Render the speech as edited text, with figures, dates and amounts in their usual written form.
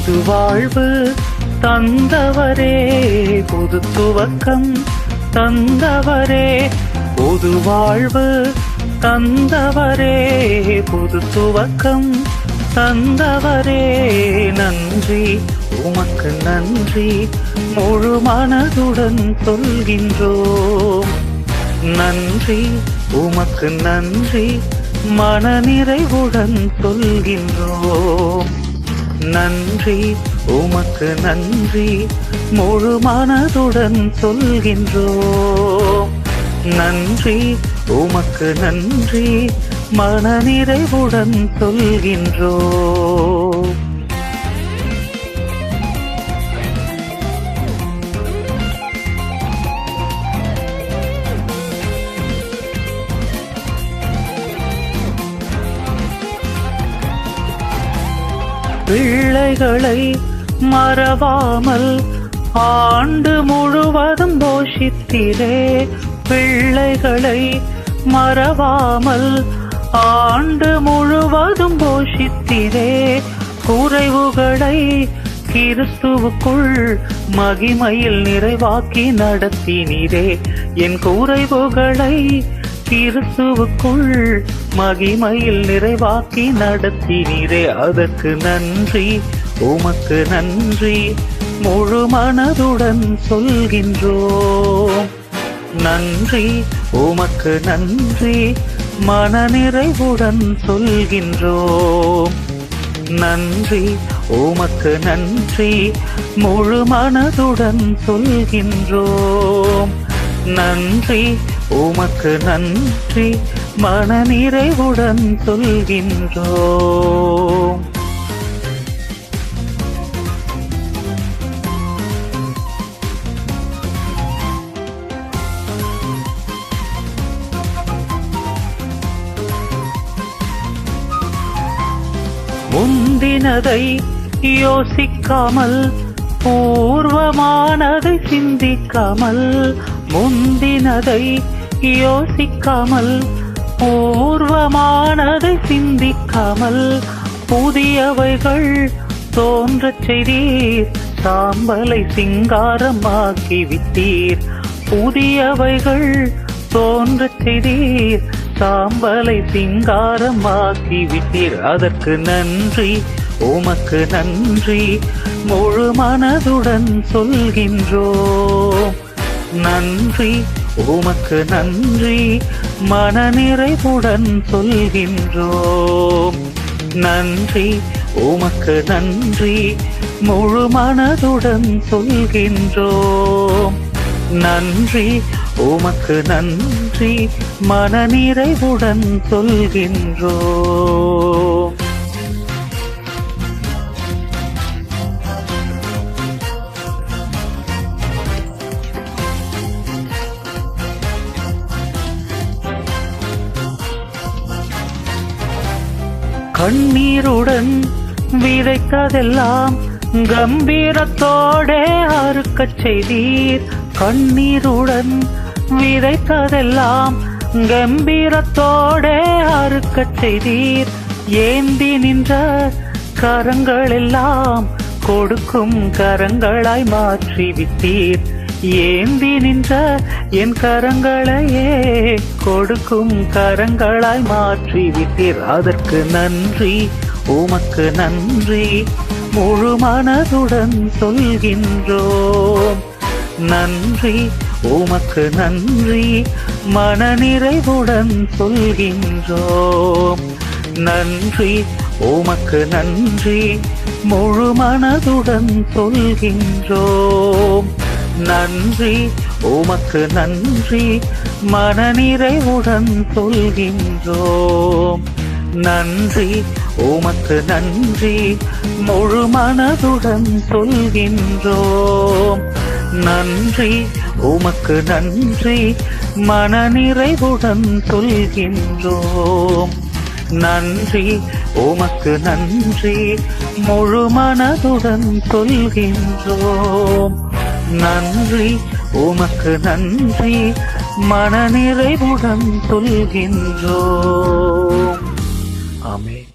புது வாழ்வு தந்தவரே, புது துவக்கம் தந்தவரே, புது வாழ்வு தந்தவரே, புது துவக்கம் தந்தவரே. நன்றி உமக்கு நன்றி, முழு மனதுடன் சொல்கின்றோம். நன்றி உமக்கு நன்றி, மனநிறைவுடன் சொல்கின்றோம். நன்றி உமக்கு நன்றி, முழு மனதுடன் சொல்கின்றோம். நன்றி உமக்கு நன்றி, மனநிறைவுடன் சொல்கின்றோம். பிள்ளைகளை மறவாமல் ஆண்டு முழுவதும் போஷித்தீரே. பிள்ளைகளை மறவாமல் ஆண்டு முழுவதும் போஷித்தீரே. குறைவுகளை கிறிஸ்துவுக்குள் மகிமையில் நிறைவாக்கி நடத்தினீரே. என் குறைவுகளை கிறிஸ்துவுக்குள் மகிமையில் நிறைவாக்கி நடத்தினீரே. அதற்கு நன்றி உமக்கு நன்றி, முழு மனதுடன் சொல்கின்றோம். நன்றி உமக்கு நன்றி, மனநிறைவுடன் சொல்கின்றோம். நன்றி உமக்கு நன்றி, முழு மனதுடன் சொல்கின்றோம். நன்றி உமக்கு நன்றி, மனநிறைவுடன் சொல்கின்றோம். முந்தினதை யோசிக்காமல், பூர்வமானதை சிந்திக்காமல், முந்தினதை யோசிக்காமல், பூர்வமானதை சிந்திக்காமல், புதியவைகள் தோன்றச் செய்தீர், சாம்பலை சிங்காரமாக்கி விட்டீர். புதியவைகள் தோன்றச் செய்தீர், சாம்பலை சிங்காரமாக்கி விட்டீர். அதற்கு நன்றி உமக்கு நன்றி, முழு மனதுடன் சொல்கின்றோம். நன்றி உமக்கு நன்றி, மனநிறைவுடன் சொல்கின்றோம். நன்றி உமக்கு நன்றி, முழு மனதுடன் சொல்கின்றோம். நன்றி உமக்கு நன்றி, மனநிறைவுடன் சொல்கின்றோம். கண்ணீருடன் விதைத்ததெல்லாம் கம்பீரத்தோடே அறுக்கச் செய்தீர். கண்ணீருடன் விதைத்ததெல்லாம் கம்பீரத்தோடே அறுக்கச் செய்தீர். ஏந்தி நின்ற கரங்களெல்லாம் கொடுக்கும் கரங்களாய் மாற்றிவிட்டீர். ஏந்தி நின்ற என் கரங்களையே கொடுக்கும் கரங்களாய் மாற்றிவிட்டீர். அதற்கு நன்றி உமக்கு நன்றி, முழு மனதுடன் சொல்கின்றோம். நன்றி உமக்கு நன்றி, மனநிறைவுடன் சொல்கின்றோம். நன்றி உமக்கு நன்றி, முழு மனதுடன் சொல்கின்றோம். நன்றி உமக்கு நன்றி, மனநிறைவுடன் சொல்கின்றோம். நன்றி உமக்கு நன்றி, முழு மனதுடன் சொல்கின்றோம். நன்றி உமக்கு நன்றி, மனநிறைவுடன் சொல்கின்றோம். நன்றி உமக்கு நன்றி, முழு மனதுடன் சொல்கின்றோம். நன்றி உமக்கு நன்றி, மனநிறைவுடன் சொல்கின்றோம். ஆமென்.